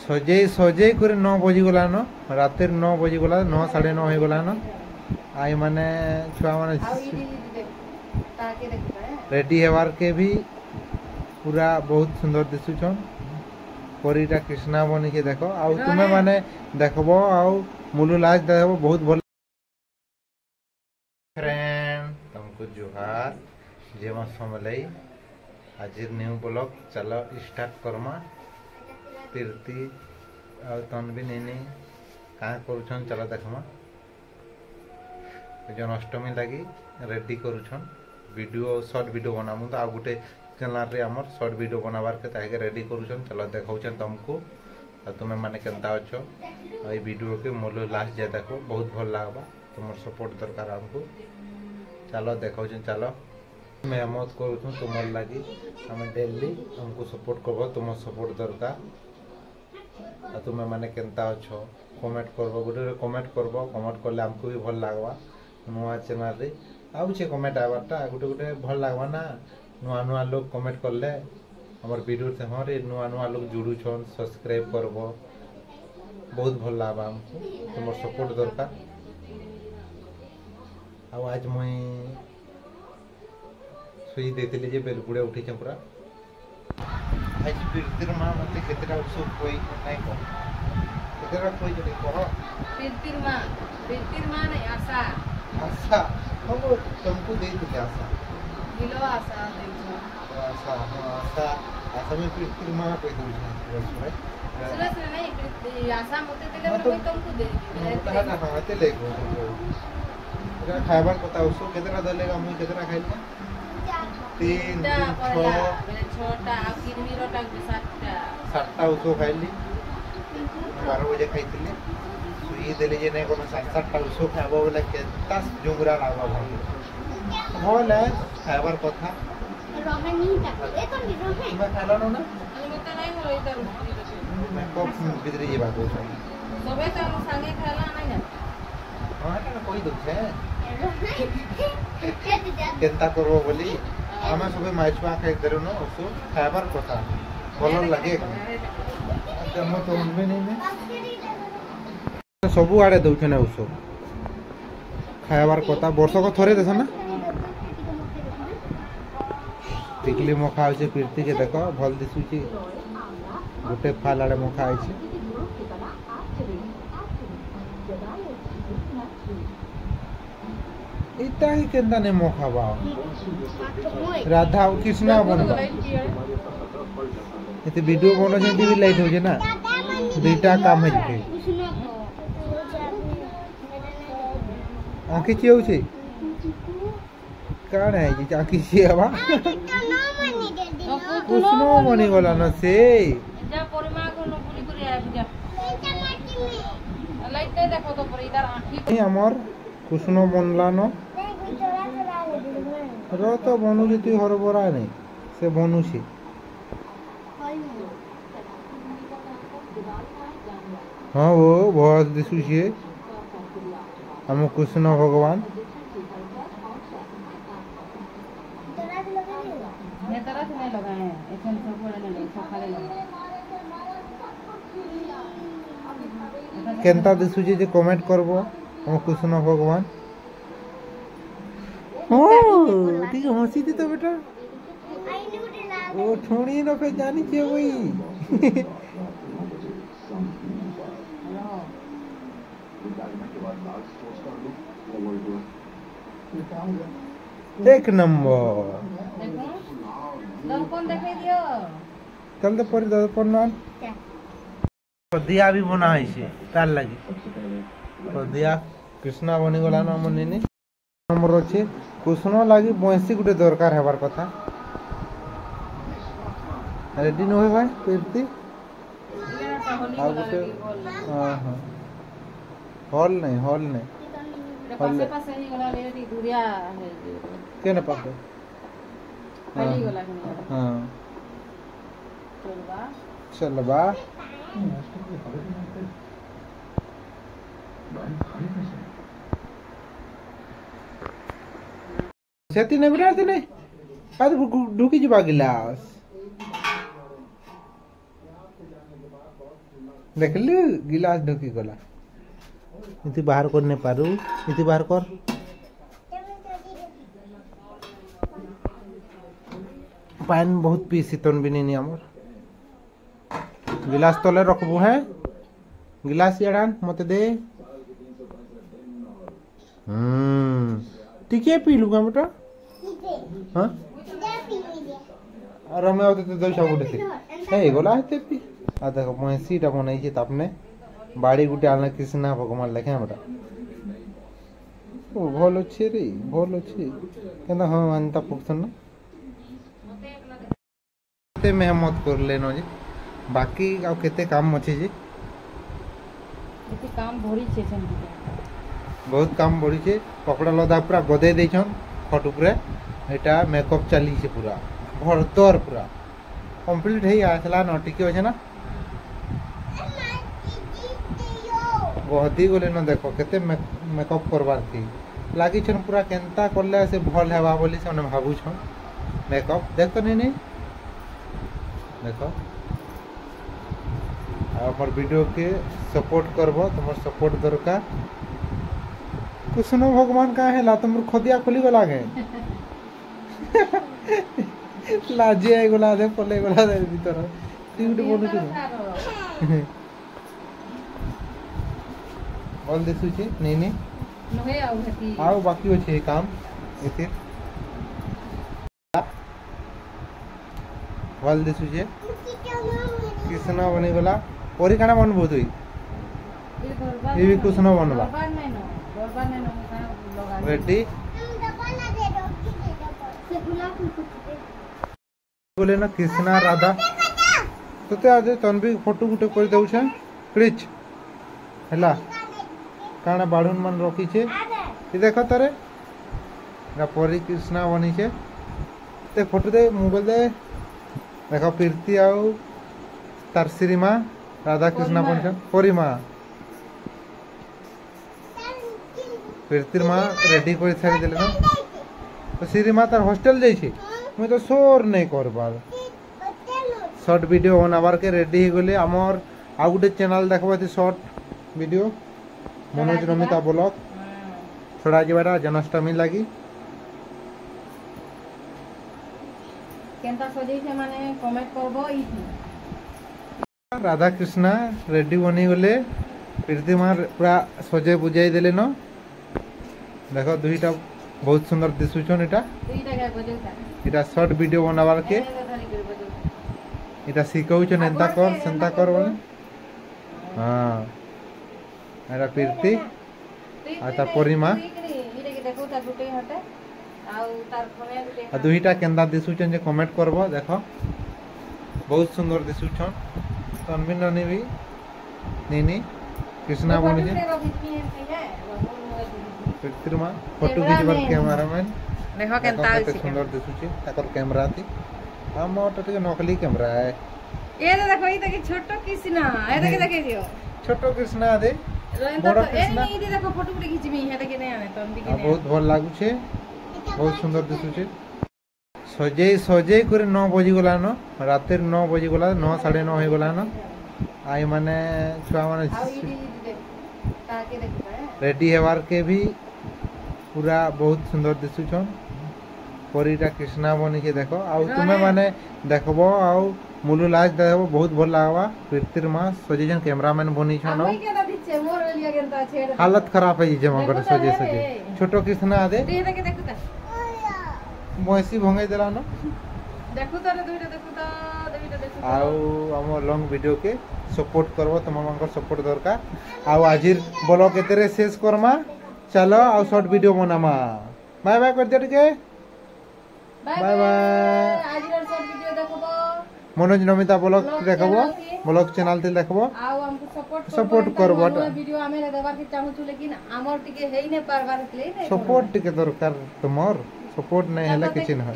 सजे सजे कर 9 बजी गलान रात 9 बजी गला 9 साढ़े 9 हो गलान आई माने छुआ माने रेडी हेवार के भी पूरा बहुत सुंदर दिसुछन परीटा कृष्णा बनी के देखो आउ तुम्हें माने देखबो आउ मुलु लास्ट देखबो बहुत भल फ्रेंड तुमको जुहार जेमा समलई आज न्यू ब्लॉग चलो स्टार्ट करमा तीर्ति और तनवी नहीं कहाँ करुछन चलो देखमा जन्माष्टमी लगी रेडी करुछन वीडियो शॉर्ट वीडियो बनामु तो आ गोटे चैनल रे हमर शॉर्ट वीडियो बनाबार के ताके रेडी करुछन चलो देखाउछन तुमको और तुम्हें माने केनता अछो ए वीडियो के मोलो लास्ट जे देखो बहुत भल लागबा तुमर सपोर्ट दरकार हमको चलो देखाउछन चलो मैं मत करूँ तुम लगी हमें डेली हमको सपोर्ट करबो तुम सपोर्ट दरकार और तुम्हें माने केनता अछो कमेंट करबो गोटे कमेंट करबो कमेंट करले हमको भी भल लागबा नुआ चैनल रे आउछे कमेंट आबारटा गोटे गोटे भल लागबा ना नुआ नुआ लोग कमेंट करले हमर वीडियो से हरे नुआ नुआ लोग जुड़ू छन सब्सक्राइब करबो बहुत भल लागबा हमको तुमर सपोर्ट दरकार आ आज मुई सुई देते जे बेलगुड़े उठी पूरा आज प्रीतिर माँ मत केतरा उत्सुक कोई नहीं को केतरा कोई जड़ी कह प्रीतिर माँ नहीं आशा आशा हम तुमको दे दिले आशा दिलो आशा दे आशा हां आशा आशा में प्रीतिर माँ कोई दूर है सुरस नहीं प्रीतिर आशा मते दिले कोई तुमको दे दिले ना हां ते ले गो एरा खाइबार पता उसको केतरा दलेगा मुई केतरा खाइले 3 6टा किरमीरोटा 7टा उसो खाइली 12 बजे खाइतिले सुई देले जे नै कोनो 7टा उसो खाबो बोले केता जुंगरा लागबा भाई होले खाइबार कथा रोहन नहीं था ए कोन रोहन मैं खालो न मते नहीं हो इधर मैं को बिदरी जे बात हो सबे तो संगे खाला नहीं ना हां ना कोई दुख है केनता करबो बोली हमें सब माछुआ खाई देरो न उसो खाइबार कथा भल लगे जन्म तो उनबे नहीं में सब आड़े दउछ ना उसो खाइबार कथा वर्ष को थरे देछ ना टिकली मखा होचे प्रीति के देखो भल दिसुची गोटे फाल आड़े मखा आइছে इता ही केंदा ने मखाबा राधा और कृष्णा बनबा एते वीडियो बनो जे भी लाइट हो जे ना दुईटा काम है जे आंखी चियो छे काण है जे आंखी चियाबा कृष्णा बनी गला न से जा परिमा को न पुरी पुरी आ जा लाइट दे देखो तो पर इधर आंखी हमर कृष्ण बनला न रो तो बनू जे तू हरबरा नहीं से बनू छी हां वो बहुत दिसु छी हम कृष्ण भगवान मैं तरह से नहीं लगाए हैं एकदम सब बड़े नहीं सखाले लगे केनता दिसु जे कमेंट करबो हम कृष्ण भगवान ओ ठीक है हंसी थी तो बेटा ओ ठोड़ी न पे जानी चाहिए वही एक नंबर दर्पण देखाई दियो चल तो पर दर्पण न दिया भी बना है से तार लगी तो दिया कृष्णा बनी गला न मन ने नंबर अच्छे कृष्ण लगी बंसी गोटे दरकार हेबार कथा रेडी न होय भाई प्रीति हां हां हॉल नहीं पासे पासे ही गला ले दी दूरिया है केने पासे खाली गला हां चलबा सेती ने बिना ने आज ढुकी जबा गिलास देखली गिलास ढुकी गला इति बाहर करने पारू इति बाहर कर पानी बहुत पी शीतन भी नहीं आमर गिलास तले रखबू है गिलास याडान मते दे टिके पी लूगा बेटा हां और मैं होते तो दो सब उठे ए गोला है पी आ देखो मैं सीटा बनाई छे तापने बाड़ी गुटे आना कृष्णा भगवान लेखे हमरा ओ भलो छे रे भलो छे केना हां अंता पुछन ते मेहनत कर लेनो जी बाकी आ केते काम अछि जी एते काम भरी छे सेमती बहुत काम बढ़ी छे कपड़ा लदा पूरा गदे देछन खट ऊपर एटा मेकअप चली छे पूरा भरतर पूरा कंप्लीट हे आसला न टिके होछे ना गहदी गले न देखो केते मेकअप करबार थी लागी छन पूरा केनता करले से भल हेबा बोली से भाबू छन मेकअप देख तो नहीं देखो हमर वीडियो के सपोर्ट करबो तुमर सपोर्ट दरकार कृष्ण भगवान का है ला तुम खोदिया खोली गला गे लाजे आई गला दे पले गला दे भीतर टिउट बोलु छु ऑल दिस छे नहीं नहे आउ हती आउ बाकी छे काम एते ऑल दिस छे कृष्ण बनी गला ओरी काना बनबो तुई ये भी कृष्ण बनबा रेडी बोले ना कृष्णा राधा तो आज तनवी फोटो गुटे कर दउ छ प्लीज हला काना बाडून मन रखी छे ई देखो तरे ना परी कृष्णा बनी छे ते फोटो दे मोबाइल दे देखो कीर्ति आउ तार श्री मां राधा कृष्णा बन छ परी मां कीर्तिर माँ रेडी कर छाड़ी देले ना तो श्री माँ तार हॉस्टल जाई छी मैं तो शोर नहीं कर पार शॉर्ट वीडियो बनाबार के रेडी हो गले हमर आ गुटे चैनल देखबा थी short video Manoj Ramita blog छोड़ा जेबारा जन्माष्टमी लागी केनता सजै छे माने कमेंट करबो ई राधा कृष्णा रेडी बनी गले कीर्ति माँ पूरा सजे बुझाई देले न देखो दुईटा बहुत सुंदर दिसुछन इटा शॉर्ट वीडियो बनाबार के इटा सिखौछन एंता कर सेंता कर बोले हां एरा कीर्ति आता परिमा आ दुईटा केंदा दिसुछन जे कमेंट करबो देखो बहुत सुंदर दिसुछन तनविन ननी भी नीनी कृष्णा बनी छे पिक्चरमा फोटो खींचबार कैमरामैन देखो केनता अछि सुंदर दिसुछे ताकर कैमरा थी हम ओटे नकली कैमरा है ये देखो ई देखि छोटो कृष्णा ए देखे दियो छोटो कृष्णा दे बड़ा कृष्णा ए देखो फोटो गुटे खींचबी हे देखे नै आने तन दिखे नै बहुत भल लागु छे बहुत सुंदर दिसुछे सजे करे 9 बजी गला न रात 9 बजी गला 9 9:30 हो गला न आई माने छुआ माने रेडी हेवार के भी पूरा बहुत सुंदर दिसुछन परीटा कृष्णा बनी के देखो आउ तुमे माने देखबो आउ मुलु लाज देखबो बहुत भल लागबा कीर्तिर मां सजेजन कैमरामैन बनी छन हालत खराब है जे मगर सजे छोटो कृष्णा दे देखे देखु त मोसी भंगाई देला न देखु त दुईटा देखु आउ हम लॉन्ग वीडियो के सपोर्ट करबो तमनकर सपोर्ट दरकार आउ आजिर ब्लॉग एतरे शेष करमा चलो आउ शॉर्ट वीडियो बनामा बाय बाय कर दे के बाय बाय आजिर शॉर्ट वीडियो देखबो मनोज नमिता ब्लॉग देखबो ब्लॉग चैनल ते देखबो आउ हमको सपोर्ट करबो वीडियो हमें देबार के चाहू छु लेकिन हमर टिके हेई नै पारबार ले सपोर्ट टिके दरकार तुमर सपोर्ट नहीं हला किछ न